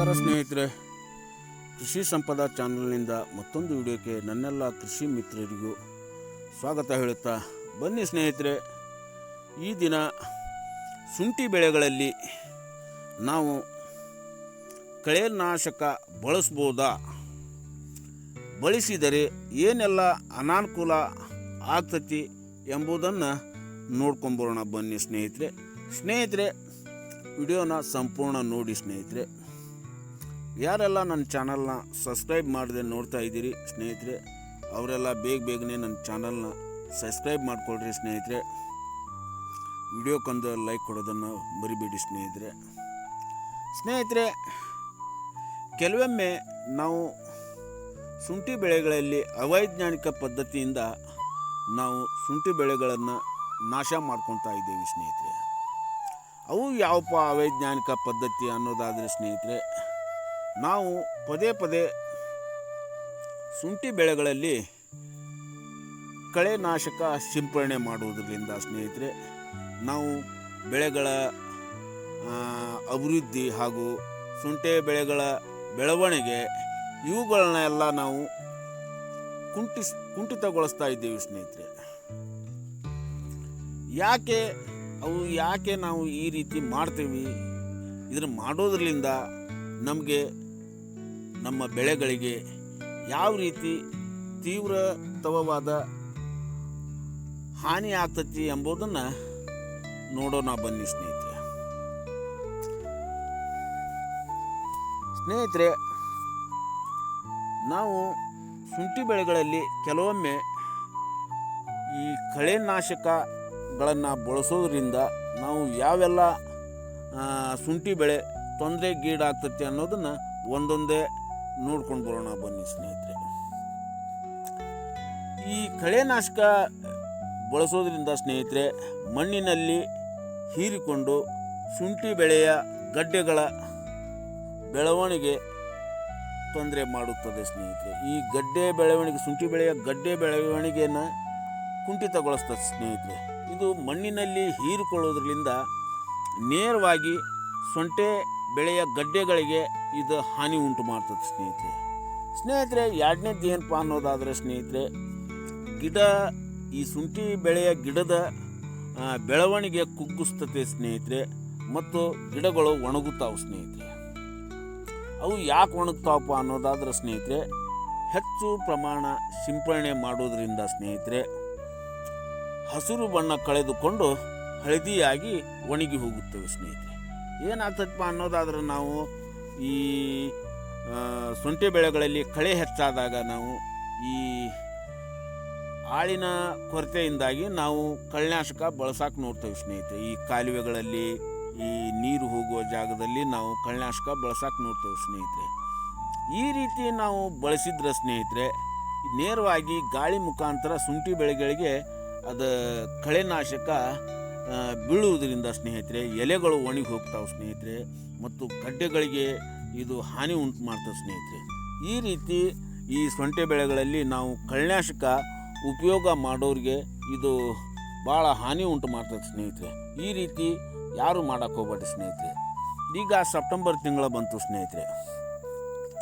ನಮಸ್ಕಾರ ಸ್ನೇಹಿತರೆ, ಕೃಷಿ ಸಂಪದ ಚಾನಲ್ನಿಂದ ಮತ್ತೊಂದು ವಿಡಿಯೋಕ್ಕೆ ನನ್ನೆಲ್ಲ ಕೃಷಿ ಮಿತ್ರರಿಗೂ ಸ್ವಾಗತ ಹೇಳುತ್ತಾ ಬನ್ನಿ ಸ್ನೇಹಿತರೆ. ಈ ದಿನ ಶುಂಠಿ ಬೆಳೆಗಳಲ್ಲಿ ನಾವು ಕಳೆನಾಶಕ ಬಳಸ್ಬೋದಾ, ಬಳಸಿದರೆ ಏನೆಲ್ಲ ಅನಾನುಕೂಲ ಆಗ್ತತಿ ಎಂಬುದನ್ನು ನೋಡ್ಕೊಂಬರೋಣ ಬನ್ನಿ ಸ್ನೇಹಿತರೆ. ವಿಡಿಯೋನ ಸಂಪೂರ್ಣ ನೋಡಿ ಸ್ನೇಹಿತರೆ. ಯಾರೆಲ್ಲ ನನ್ನ ಚಾನಲ್ನ ಸಬ್ಸ್ಕ್ರೈಬ್ ಮಾಡದೆ ನೋಡ್ತಾ ಇದ್ದೀರಿ ಸ್ನೇಹಿತರೆ, ಅವರೆಲ್ಲ ಬೇಗನೆ ನನ್ನ ಚಾನಲ್ನ ಸಬ್ಸ್ಕ್ರೈಬ್ ಮಾಡಿಕೊಳ್ರಿ ಸ್ನೇಹಿತರೆ. ವಿಡಿಯೋಕ್ಕೊಂದು ಲೈಕ್ ಕೊಡೋದನ್ನು ಮರಿಬೇಡಿ ಸ್ನೇಹಿತರೆ. ಕೆಲವೊಮ್ಮೆ ನಾವು ಶುಂಠಿ ಬೆಳೆಗಳಲ್ಲಿ ಅವೈಜ್ಞಾನಿಕ ಪದ್ಧತಿಯಿಂದ ನಾವು ಶುಂಠಿ ಬೆಳೆಗಳನ್ನು ನಾಶ ಮಾಡ್ಕೊತಾ ಇದ್ದೇವೆ ಸ್ನೇಹಿತರೆ. ಅವು ಯಾವಪ್ಪ ಅವೈಜ್ಞಾನಿಕ ಪದ್ಧತಿ ಅನ್ನೋದಾದರೆ ಸ್ನೇಹಿತರೆ, ನಾವು ಪದೇ ಶುಂಠಿ ಬೆಳೆಗಳಲ್ಲಿ ಕಳೆನಾಶಕ ಸಿಂಪರಣೆ ಮಾಡುವುದರಿಂದ ಸ್ನೇಹಿತರೆ, ನಾವು ಬೆಳೆಗಳ ಅಭಿವೃದ್ಧಿ ಹಾಗೂ ಶುಂಠಿ ಬೆಳೆಗಳ ಬೆಳವಣಿಗೆ ಇವುಗಳನ್ನೆಲ್ಲ ನಾವು ಕುಂಠಿತಗೊಳಿಸ್ತಾ ಇದ್ದೇವೆ ಸ್ನೇಹಿತರೆ. ಯಾಕೆ ನಾವು ಈ ರೀತಿ ಮಾಡ್ತೀವಿ? ಇದನ್ನು ಮಾಡೋದ್ರಿಂದ ನಮಗೆ ನಮ್ಮ ಬೆಳೆಗಳಿಗೆ ಯಾವ ರೀತಿ ತೀವ್ರತರವಾದ ಹಾನಿ ಆಗ್ತತಿ ಎಂಬುದನ್ನು ನೋಡೋಣ ಬನ್ನಿ ಸ್ನೇಹಿತರೆ. ನಾವು ಶುಂಠಿ ಬೆಳೆಗಳಲ್ಲಿ ಕೆಲವೊಮ್ಮೆ ಈ ಕಳೆನಾಶಕಗಳನ್ನು ಬಳಸೋದ್ರಿಂದ ನಾವು ಯಾವೆಲ್ಲ ಶುಂಠಿ ಬೆಳೆ ತೊಂದರೆಗೀಡಾಗ್ತತಿ ಅನ್ನೋದನ್ನು ಒಂದೊಂದೇ ನೋಡ್ಕೊಂಡು ಬರೋಣ ಬನ್ನಿ ಸ್ನೇಹಿತರೆ. ಈ ಕಳೆನಾಶಕ ಬಳಸೋದ್ರಿಂದ ಸ್ನೇಹಿತರೆ, ಮಣ್ಣಿನಲ್ಲಿ ಹೀರಿಕೊಂಡು ಶುಂಠಿ ಬೆಳೆಯ ಗಡ್ಡೆಗಳ ಬೆಳವಣಿಗೆ ತೊಂದರೆ ಮಾಡುತ್ತದೆ ಸ್ನೇಹಿತರೆ. ಈ ಶುಂಠಿ ಬೆಳೆಯ ಗಡ್ಡೆ ಬೆಳವಣಿಗೆಯನ್ನು ಕುಂಠಿತಗೊಳಿಸ್ತದೆ ಸ್ನೇಹಿತರೆ. ಇದು ಮಣ್ಣಿನಲ್ಲಿ ಹೀರಿಕೊಳ್ಳೋದ್ರಿಂದ ನೇರವಾಗಿ ಶುಂಠಿ ಬೆಳೆಯ ಗಡ್ಡೆಗಳಿಗೆ ಇದು ಹಾನಿ ಉಂಟು ಮಾಡ್ತದೆ ಸ್ನೇಹಿತರೆ. ಎರಡನೇದು ಏನಪ್ಪ ಅನ್ನೋದಾದರೆ ಸ್ನೇಹಿತರೆ, ಈ ಶುಂಠಿ ಬೆಳೆಯ ಗಿಡದ ಬೆಳವಣಿಗೆ ಕುಗ್ಗಿಸ್ತದೆ ಸ್ನೇಹಿತರೆ, ಮತ್ತು ಗಿಡಗಳು ಒಣಗುತ್ತಾವೆ ಸ್ನೇಹಿತರೆ. ಅವು ಯಾಕೆ ಒಣಗ್ತಾವಪ್ಪ ಅನ್ನೋದಾದ್ರೆ ಸ್ನೇಹಿತರೆ, ಹೆಚ್ಚು ಪ್ರಮಾಣ ಸಿಂಪರಣೆ ಮಾಡೋದ್ರಿಂದ ಸ್ನೇಹಿತರೆ, ಹಸಿರು ಬಣ್ಣ ಕಳೆದುಕೊಂಡು ಹಳದಿಯಾಗಿ ಒಣಗಿ ಹೋಗುತ್ತವೆ ಸ್ನೇಹಿತರೆ. ಏನಾಗ್ತದಪ್ಪ ಅನ್ನೋದಾದ್ರೆ, ನಾವು ಈ ಶುಂಠಿ ಬೆಳೆಗಳಲ್ಲಿ ಕಳೆ ಹೆಚ್ಚಾದಾಗ ನಾವು ಈ ಆಳಿನ ಕೊರತೆಯಿಂದಾಗಿ ನಾವು ಕಳೆನಾಶಕ ಬಳಸಕ್ಕೆ ನೋಡ್ತೇವೆ ಸ್ನೇಹಿತರೆ. ಈ ಕಾಲುವೆಗಳಲ್ಲಿ, ಈ ನೀರು ಹೋಗುವ ಜಾಗದಲ್ಲಿ ನಾವು ಕಳೆನಾಶಕ ಬಳಸಕ್ಕೆ ನೋಡ್ತೇವೆ ಸ್ನೇಹಿತರೆ. ಈ ರೀತಿ ನಾವು ಬಳಸಿದ್ರೆ ಸ್ನೇಹಿತರೆ, ನೇರವಾಗಿ ಗಾಳಿ ಮುಖಾಂತರ ಶುಂಠಿ ಬೆಳೆಗಳಿಗೆ ಅದು ಕಳೆನಾಶಕ ಬೀಳುವುದರಿಂದ ಸ್ನೇಹಿತರೆ, ಎಲೆಗಳು ಒಣಗಿ ಹೋಗ್ತಾವೆ ಸ್ನೇಹಿತರೆ, ಮತ್ತು ಗಡ್ಡೆಗಳಿಗೆ ಇದು ಹಾನಿ ಉಂಟು ಮಾಡ್ತವೆ ಸ್ನೇಹಿತರೆ. ಈ ರೀತಿ ಈ ಶುಂಠಿ ಬೆಳೆಗಳಲ್ಲಿ ನಾವು ಕಳೆನಾಶಕ ಉಪಯೋಗ ಮಾಡೋರಿಗೆ ಇದು ಭಾಳ ಹಾನಿ ಉಂಟು ಮಾಡ್ತದೆ ಸ್ನೇಹಿತರೆ. ಈ ರೀತಿ ಯಾರು ಮಾಡೋಕ್ಕೆ ಹೋಗ್ಬೇಡಿ ಸ್ನೇಹಿತರೆ. ಈಗ ಸೆಪ್ಟೆಂಬರ್ ತಿಂಗಳ ಬಂತು ಸ್ನೇಹಿತರೆ.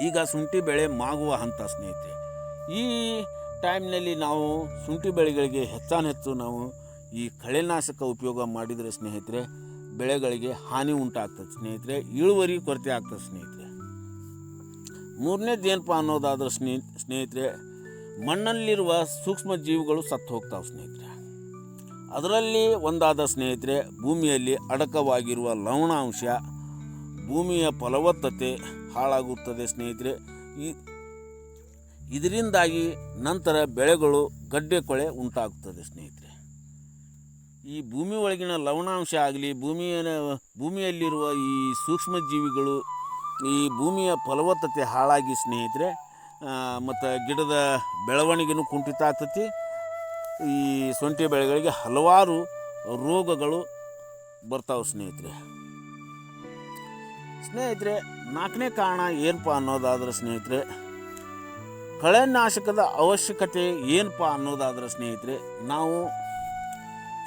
ಈಗ ಶುಂಠಿ ಬೆಳೆ ಮಾಗುವ ಹಂತ ಸ್ನೇಹಿತರೆ. ಈ ಟೈಮ್ನಲ್ಲಿ ನಾವು ಶುಂಠಿ ಬೆಳೆಗಳಿಗೆ ಹೆಚ್ಚು ನಾವು ಈ ಕಳೆನಾಶಕ ಉಪಯೋಗ ಮಾಡಿದರೆ ಸ್ನೇಹಿತರೆ, ಬೆಳೆಗಳಿಗೆ ಹಾನಿ ಉಂಟಾಗ್ತದೆ ಸ್ನೇಹಿತರೆ, ಇಳುವರಿ ಕೊರತೆ ಆಗ್ತದೆ ಸ್ನೇಹಿತರೆ. ಮೂರನೇದು ಏನಪ್ಪ ಅನ್ನೋದಾದ್ರೆ ಸ್ನೇಹಿತರೆ, ಮಣ್ಣಲ್ಲಿರುವ ಸೂಕ್ಷ್ಮ ಜೀವಿಗಳು ಸತ್ತು ಹೋಗ್ತಾವೆ ಸ್ನೇಹಿತರೆ. ಅದರಲ್ಲಿ ಒಂದಾದ ಸ್ನೇಹಿತರೆ, ಭೂಮಿಯಲ್ಲಿ ಅಡಕವಾಗಿರುವ ಲವಣಾಂಶ, ಭೂಮಿಯ ಫಲವತ್ತತೆ ಹಾಳಾಗುತ್ತದೆ ಸ್ನೇಹಿತರೆ. ಇದರಿಂದಾಗಿ ನಂತರ ಬೆಳೆಗಳು ಗಡ್ಡೆ ಕೊಳೆ ಉಂಟಾಗುತ್ತದೆ ಸ್ನೇಹಿತರೆ. ಈ ಭೂಮಿ ಒಳಗಿನ ಲವಣಾಂಶ ಆಗಲಿ, ಭೂಮಿಯಲ್ಲಿರುವ ಈ ಸೂಕ್ಷ್ಮ ಜೀವಿಗಳು ಈ ಭೂಮಿಯ ಫಲವತ್ತತೆ ಹಾಳಾಗಿ ಸ್ನೇಹಿತರೆ, ಮತ್ತು ಗಿಡದ ಬೆಳವಣಿಗೆನೂ ಕುಂಠಿತ ಆಗ್ತತಿ. ಈ ಶುಂಠಿ ಬೆಳೆಗಳಿಗೆ ಹಲವಾರು ರೋಗಗಳು ಬರ್ತಾವೆ ಸ್ನೇಹಿತರೆ. ನಾಲ್ಕನೇ ಕಾರಣ ಏನಪ್ಪ ಅನ್ನೋದಾದ್ರೆ ಸ್ನೇಹಿತರೆ, ಕಳೆನಾಶಕದ ಅವಶ್ಯಕತೆ ಏನಪ್ಪ ಅನ್ನೋದಾದ್ರೆ ಸ್ನೇಹಿತರೆ, ನಾವು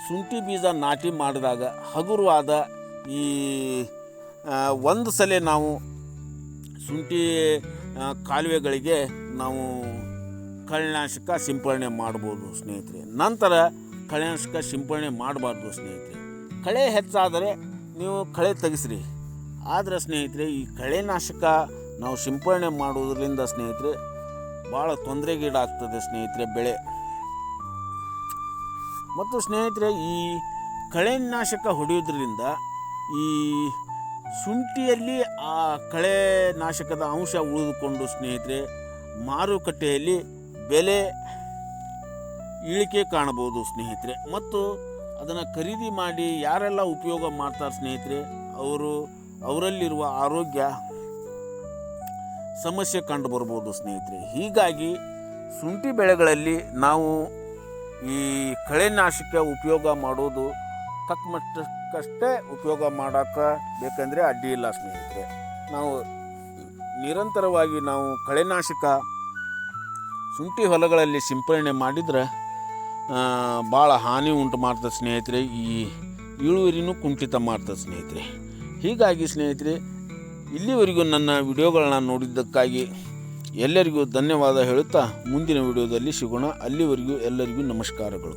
ಶುಂಠಿ ಬೀಜ ನಾಟಿ ಮಾಡಿದಾಗ ಹಗುರವಾದ ಈ ಒಂದು ಸಲ ನಾವು ಶುಂಠಿ ಕಾಲುವೆಗಳಿಗೆ ನಾವು ಕಳೆನಾಶಕ ಸಿಂಪಡಣೆ ಮಾಡ್ಬೋದು ಸ್ನೇಹಿತರೆ. ನಂತರ ಕಳೆನಾಶಕ ಸಿಂಪಡಣೆ ಮಾಡಬಾರ್ದು ಸ್ನೇಹಿತರೆ. ಕಳೆ ಹೆಚ್ಚಾದರೆ ನೀವು ಕಳೆ ತೆಗೆಸ್ರಿ. ಆದರೆ ಸ್ನೇಹಿತರೆ, ಈ ಕಳೆನಾಶಕ ನಾವು ಸಿಂಪಡಣೆ ಮಾಡೋದ್ರಿಂದ ಸ್ನೇಹಿತರೆ ಭಾಳ ತೊಂದರೆಗೀಡಾಗ್ತದೆ ಸ್ನೇಹಿತರೆ ಬೆಳೆ. ಮತ್ತು ಸ್ನೇಹಿತರೆ, ಈ ಕಳೆನಾಶಕ ಹೊಡೆಯೋದ್ರಿಂದ ಈ ಶುಂಠಿಯಲ್ಲಿ ಆ ಕಳೆನಾಶಕದ ಅಂಶ ಉಳಿದುಕೊಂಡು ಸ್ನೇಹಿತರೆ ಮಾರುಕಟ್ಟೆಯಲ್ಲಿ ಬೆಲೆ ಇಳಿಕೆ ಕಾಣಬಹುದು ಸ್ನೇಹಿತರೆ. ಮತ್ತು ಅದನ್ನು ಖರೀದಿ ಮಾಡಿ ಯಾರೆಲ್ಲ ಉಪಯೋಗ ಮಾಡ್ತಾರೆ ಸ್ನೇಹಿತರೆ, ಅವರಲ್ಲಿರುವ ಆರೋಗ್ಯ ಸಮಸ್ಯೆ ಕಂಡು ಬರ್ಬೋದು ಸ್ನೇಹಿತರೆ. ಹೀಗಾಗಿ ಶುಂಠಿ ಬೆಳೆಗಳಲ್ಲಿ ನಾವು ಈ ಕಳೆನಾಶಕ ಉಪಯೋಗ ಮಾಡೋದು ತಕ್ಕಮಟ್ಟಕ್ಕಷ್ಟೇ ಉಪಯೋಗ ಮಾಡೋಕ್ಕೆ ಬೇಕಂದರೆ ಅಡ್ಡಿ ಇಲ್ಲ ಸ್ನೇಹಿತರೆ. ನಾವು ನಿರಂತರವಾಗಿ ನಾವು ಕಳೆನಾಶಕ ಶುಂಠಿ ಹೊಲಗಳಲ್ಲಿ ಸಿಂಪಡಣೆ ಮಾಡಿದರೆ ಭಾಳ ಹಾನಿ ಉಂಟು ಮಾಡ್ತದೆ ಸ್ನೇಹಿತರೆ. ಈ ಇಳುವರಿನೂ ಕುಂಠಿತ ಮಾಡ್ತದೆ ಸ್ನೇಹಿತರೆ. ಹೀಗಾಗಿ ಸ್ನೇಹಿತರೆ, ಇಲ್ಲಿವರೆಗೂ ನನ್ನ ವಿಡಿಯೋಗಳನ್ನ ನೋಡಿದ್ದಕ್ಕಾಗಿ ಎಲ್ಲರಿಗೂ ಧನ್ಯವಾದ ಹೇಳುತ್ತಾ ಮುಂದಿನ ವಿಡಿಯೋದಲ್ಲಿ ಸಿಗೋಣ. ಅಲ್ಲಿವರೆಗೂ ಎಲ್ಲರಿಗೂ ನಮಸ್ಕಾರಗಳು.